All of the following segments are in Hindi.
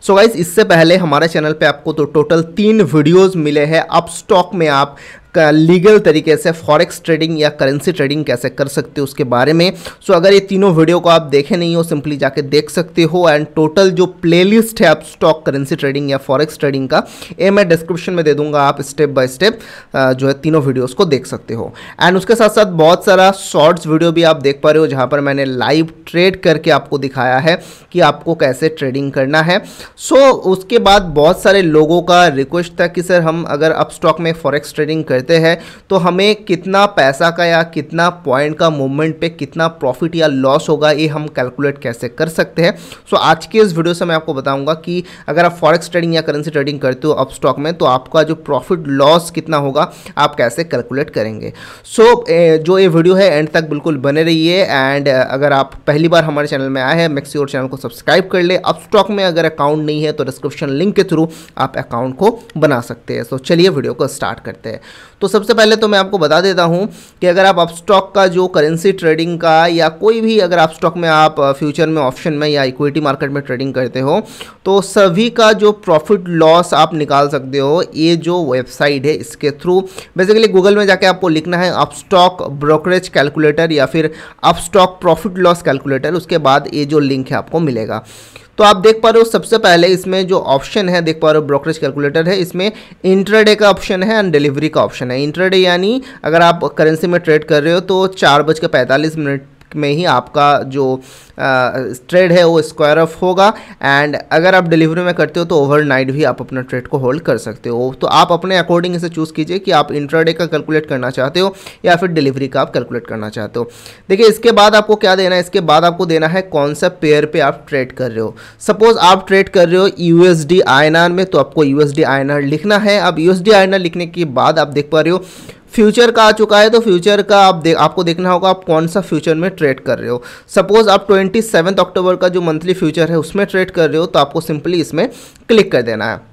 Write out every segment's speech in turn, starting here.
सो गाइस, इससे पहले हमारे चैनल पे आपको तो टोटल 3 वीडियोस मिले हैं अपस्टॉक में आप लीगल तरीके से फॉरेक्स ट्रेडिंग या करेंसी ट्रेडिंग कैसे कर सकते हो उसके बारे में। सो अगर ये तीनों वीडियो को आप देखे नहीं हो, सिंपली जाके देख सकते हो। एंड टोटल जो प्लेलिस्ट है अपस्टॉक करेंसी ट्रेडिंग या फॉरेक्स ट्रेडिंग का, ये मैं डिस्क्रिप्शन में दे दूंगा, आप स्टेप बाय स्टेप जो है तीनों वीडियोस को देख सकते हो। एंड उसके साथ साथ बहुत सारा शॉर्ट्स वीडियो भी आप देख पा रहे हो, जहाँ पर मैंने लाइव ट्रेड करके आपको दिखाया है कि आपको कैसे ट्रेडिंग करना है। सो उसके बाद बहुत सारे लोगों का रिक्वेस्ट था कि सर हम अगर अपस्टॉक में फॉरेक्स ट्रेडिंग करते हैं तो हमें कितना पैसा का या कितना पॉइंट का मूवमेंट पे कितना प्रॉफिट या लॉस होगा, ये हम कैलकुलेट कैसे कर सकते हैं। सो आज के इस वीडियो से मैं आपको बताऊंगा कि अगर आप फॉरेक्स ट्रेडिंग या करेंसी ट्रेडिंग करते हो अपस्टॉक में, तो आपका जो प्रॉफिट लॉस कितना होगा आप कैसे कैलकुलेट करेंगे। सो जो ये वीडियो है एंड तक बिल्कुल बने रहिए। एंड अगर आप पहली बार हमारे चैनल में आए हैं, मेक श्योर चैनल को सब्सक्राइब कर ले। अपस्टॉक में अगर अकाउंट नहीं है तो डिस्क्रिप्शन लिंक के थ्रू आप अकाउंट को बना सकते हैं। सो चलिए वीडियो को स्टार्ट करते हैं। तो सबसे पहले तो मैं आपको बता देता हूं कि अगर आप अपस्टॉक का जो करेंसी ट्रेडिंग का या कोई भी अगर आप स्टॉक में आप फ्यूचर में, ऑप्शन में या इक्विटी मार्केट में ट्रेडिंग करते हो, तो सभी का जो प्रॉफिट लॉस आप निकाल सकते हो ये जो वेबसाइट है इसके थ्रू। बेसिकली गूगल में जाके आपको लिखना है अपस्टॉक ब्रोकरेज कैलकुलेटर या फिर अपस्टॉक प्रॉफिट लॉस कैलकुलेटर, उसके बाद ये जो लिंक है आपको मिलेगा। तो आप देख पा रहे हो सबसे पहले इसमें जो ऑप्शन है, देख पा रहे हो ब्रोकरेज कैलकुलेटर है, इसमें इंट्राडे का ऑप्शन है एंड डिलीवरी का ऑप्शन है। इंट्राडे यानी अगर आप करेंसी में ट्रेड कर रहे हो तो 4:45 में ही आपका जो ट्रेड है वो स्क्वायर ऑफ होगा। एंड अगर आप डिलीवरी में करते हो तो ओवरनाइट भी आप अपना ट्रेड को होल्ड कर सकते हो। तो आप अपने अकॉर्डिंग इसे चूज़ कीजिए कि आप इंट्राडे का कैलकुलेट करना चाहते हो या फिर डिलीवरी का आप कैलकुलेट करना चाहते हो। देखिए इसके बाद आपको क्या देना है, इसके बाद आपको देना है कौन सा पेयर पे आप ट्रेड कर रहे हो। सपोज आप ट्रेड कर रहे हो USD INR में, तो आपको USD INR लिखना है। अब USD INR लिखने के बाद आप देख पा रहे हो फ्यूचर का आ चुका है, तो फ्यूचर का आपको देखना होगा आप कौन सा फ्यूचर में ट्रेड कर रहे हो। सपोज आप 27 अक्टूबर का जो मंथली फ्यूचर है उसमें ट्रेड कर रहे हो, तो आपको सिंपली इसमें क्लिक कर देना है।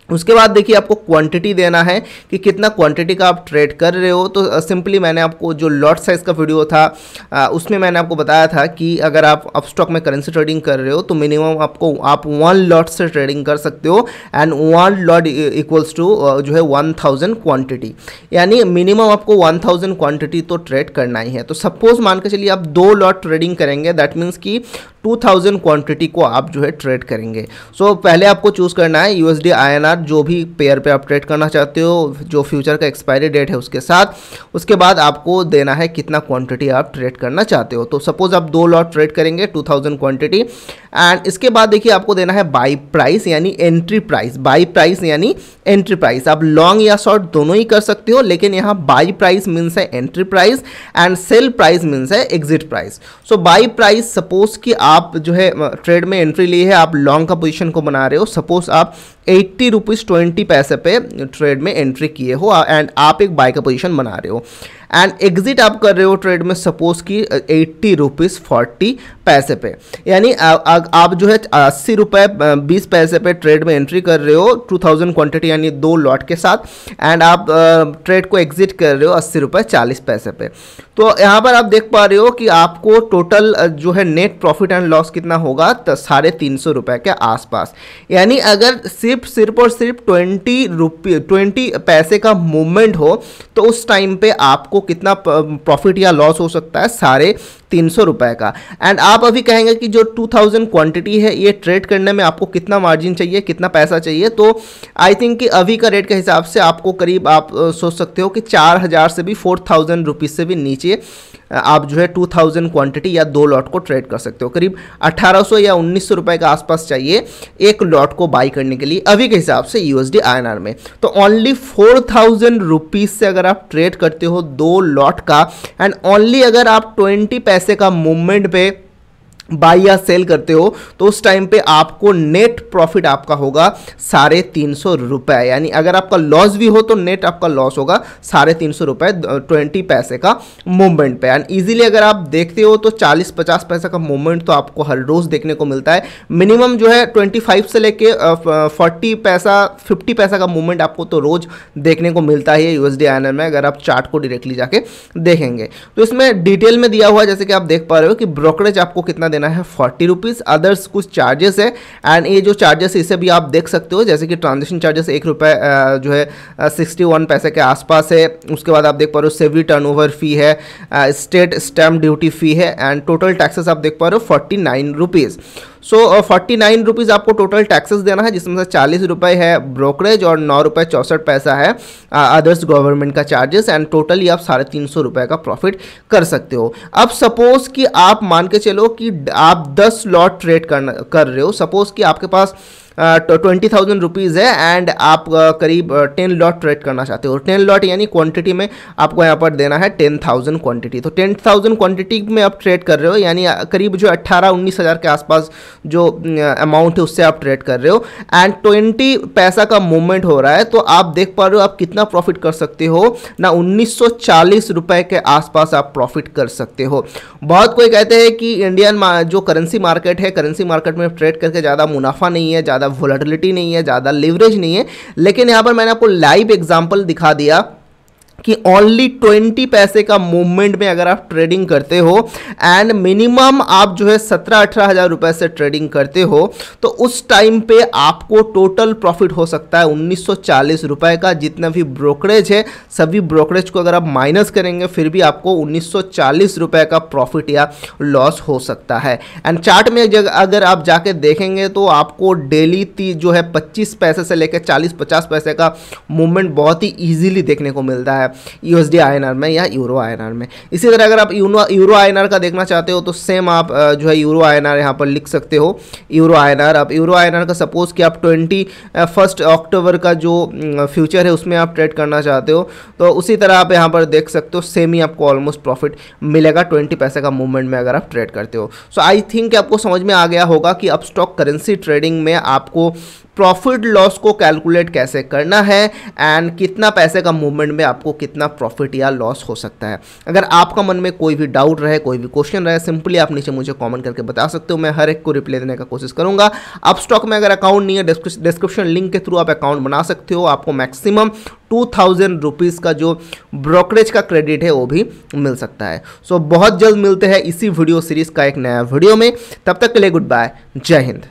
उसके बाद देखिए आपको क्वांटिटी देना है कि कितना क्वांटिटी का आप ट्रेड कर रहे हो। तो सिंपली मैंने आपको जो लॉट साइज़ का वीडियो था उसमें मैंने आपको बताया था कि अगर आप अपस्टॉक में करेंसी ट्रेडिंग कर रहे हो तो मिनिमम आप 1 लॉट से ट्रेडिंग कर सकते हो। एंड 1 लॉट इक्वल्स टू जो है 1000 क्वांटिटी, यानी मिनिमम आपको 1000 क्वांटिटी तो ट्रेड करना ही है। तो सपोज मान के चलिए आप 2 लॉट ट्रेडिंग करेंगे, दैट मीन्स कि 2000 क्वांटिटी को आप जो है ट्रेड करेंगे। सो पहले आपको चूज़ करना है USD INR जो भी पेयर पे आप ट्रेड करना चाहते हो, जो फ्यूचर का एक्सपायरी डेट है उसके साथ। उसके बाद आपको देना है कितना क्वांटिटी आप ट्रेड करना चाहते हो। तो सपोज आप 2 लॉट ट्रेड करेंगे 2000 क्वांटिटी। एंड इसके बाद देखिए आपको देना है बाई प्राइस यानी एंट्री प्राइस। बाई प्राइस यानी एंट्री प्राइस, आप लॉन्ग या शॉर्ट दोनों ही कर सकते हो, लेकिन यहाँ बाई प्राइस मीन्स है entry price and sell price means है exit price. So buy price, suppose कि आप जो है ट्रेड में एंट्री ली है, आप लॉन्ग का पोजीशन को बना रहे हो, सपोज आप 80 रुपीज़ 20 पैसे पे ट्रेड में एंट्री किए हो एंड आप एक बाय का पोजीशन बना रहे हो। एंड एग्जिट आप कर रहे हो ट्रेड में सपोज कि 80 रुपीज़ 40 पैसे पे, यानी आप जो है 80 रुपये 20 पैसे पे ट्रेड में एंट्री कर रहे हो 2000 क्वांटिटी यानी 2 लॉट के साथ। एंड आप ट्रेड को एग्जिट कर रहे हो 80 रुपये 40 पैसे पे। तो यहाँ पर आप देख पा रहे हो कि आपको टोटल जो है नेट प्रॉफिट एंड लॉस कितना होगा, 350 रुपये के आसपास। यानी अगर सिर्फ और सिर्फ 20 पैसे का मूवमेंट हो तो उस टाइम पे आपको कितना प्रॉफिट या लॉस हो सकता है, 350 रुपये का। एंड आप अभी कहेंगे कि जो 2000 क्वांटिटी है ये ट्रेड करने में आपको कितना मार्जिन चाहिए, कितना पैसा चाहिए। तो आई थिंक कि अभी का रेट के हिसाब से आपको करीब आप सोच सकते हो कि 4000 से भी 4000 रुपीज़ से भी नीचे आप जो है 2000 क्वांटिटी या 2 लॉट को ट्रेड कर सकते हो। करीब 1800 या 1900 रुपये के आसपास चाहिए एक लॉट को बाई करने के लिए अभी के हिसाब से USD INR में। तो ओनली 4000 रुपीज़ से अगर आप ट्रेड करते हो 2 लॉट का, एंड ओनली अगर आप 20 पैसे का मूवमेंट पे बाई या सेल करते हो, तो उस टाइम पे आपको नेट प्रॉफिट आपका होगा 350 रुपये। यानी अगर आपका लॉस भी हो तो नेट आपका लॉस होगा 350 रुपये 20 पैसे का मूवमेंट पे। एंड इजीली अगर आप देखते हो तो 40-50 पैसे का मूवमेंट तो आपको हर रोज़ देखने को मिलता है। मिनिमम जो है 25 से लेके 40 पैसा 50 पैसा का मूवमेंट आपको तो रोज़ देखने को मिलता है USD INR में, अगर आप चार्ट को डायरेक्टली जाके देखेंगे। तो इसमें डिटेल में दिया हुआ है, जैसे कि आप देख पा रहे हो कि ब्रोकरेज आपको कितना देना है 40 रुपीज़। अदर्स कुछ चार्जेस है एंड ये जो चार्जेस है इसे भी आप देख सकते हो, जैसे कि ट्रांजेक्शन चार्जेस 1 रुपये जो है 61 पैसे के आसपास है। उसके बाद आप देख पा रहे हो सेवी टर्नओवर फी है, स्टेट स्टैम्प ड्यूटी फी है एंड टोटल टैक्सेस आप देख पा रहे हो 49 रुपीज़। सो 49 रुपीज़ आपको टोटल टैक्सेस देना है, जिसमें से 40 रुपये है ब्रोकरेज और 9 रुपये 64 पैसा है अदर्स गवर्नमेंट का चार्जेस एंड टोटली आप 350 रुपये का प्रॉफिट कर सकते हो। अब सपोज कि आप मान के चलो कि आप 10 लॉट ट्रेड कर रहे हो, सपोज कि आपके पास 20,000 रुपीज़ है एंड आप करीब 10 लॉट ट्रेड करना चाहते हो। 10 लॉट यानी क्वांटिटी में आपको यहाँ पर देना है 10,000 क्वांटिटी। तो 10,000 क्वांटिटी में आप ट्रेड कर रहे हो, यानी करीब जो 18-19 हज़ार के आसपास जो अमाउंट है उससे आप ट्रेड कर रहे हो एंड 20 पैसा का मूवमेंट हो रहा है। तो आप देख पा रहे हो आप कितना प्रॉफिट कर सकते हो ना, 1940 रुपये के आसपास आप प्रॉफिट कर सकते हो। बहुत कोई कहते हैं कि इंडियन जो करेंसी मार्केट है, करेंसी मार्केट में ट्रेड करके ज़्यादा मुनाफा नहीं है, ज़्यादा वोलेटिलिटी नहीं है, ज़्यादा लिवरेज नहीं है, लेकिन यहाँ पर मैंने आपको लाइव एग्जांपल दिखा दिया कि ओनली 20 पैसे का मूवमेंट में अगर आप ट्रेडिंग करते हो एंड मिनिमम आप जो है 17-18 हज़ार रुपये से ट्रेडिंग करते हो, तो उस टाइम पे आपको टोटल प्रॉफिट हो सकता है 1940 रुपये का। जितना भी ब्रोकरेज है सभी ब्रोकरेज को अगर आप माइनस करेंगे फिर भी आपको 1940 रुपये का प्रॉफिट या लॉस हो सकता है। एंड चार्ट में अगर आप जाके देखेंगे तो आपको डेली जो है 25 पैसे से लेकर 40-50 पैसे का मूवमेंट बहुत ही ईजिली देखने को मिलता है यूएसडी आईएनआर में या यूरो आईएनआर में। इसी तरह अगर आप यूरो आईएनआर का देखना चाहते हो तो सेम आप जो है यूरो आईएनआर यहाँ पर लिख सकते हो। यूरो आईएनआर, आप यूरो आईएनआर का सपोज कि आप 21 अक्टूबर का जो फ्यूचर है उसमें आप ट्रेड करना चाहते हो, तो उसी तरह आप यहाँ पर देख सकते हो सेम ही आपको ऑलमोस्ट प्रॉफिट मिलेगा 20 पैसे का मूवमेंट में अगर आप ट्रेड करते हो। सो आई थिंक आपको समझ में आ गया होगा कि अपस्टॉक करेंसी ट्रेडिंग में आपको प्रॉफिट लॉस को कैलकुलेट कैसे करना है एंड कितना पैसे का मूवमेंट में आपको कितना प्रॉफिट या लॉस हो सकता है। अगर आपका मन में कोई भी डाउट रहे, कोई भी क्वेश्चन रहे, सिंपली आप नीचे मुझे कमेंट करके बता सकते हो, मैं हर एक को रिप्लाई देने का कोशिश करूंगा। अपस्टॉक में अगर अकाउंट नहीं है, डिस्क्रिप्शन लिंक के थ्रू आप अकाउंट बना सकते हो, आपको मैक्सिमम 2,000 रुपीज़ का जो ब्रोकरेज का क्रेडिट है वो भी मिल सकता है। सो बहुत जल्द मिलते हैं इसी वीडियो सीरीज़ का एक नया वीडियो में, तब तक के लिए गुड बाय, जय हिंद।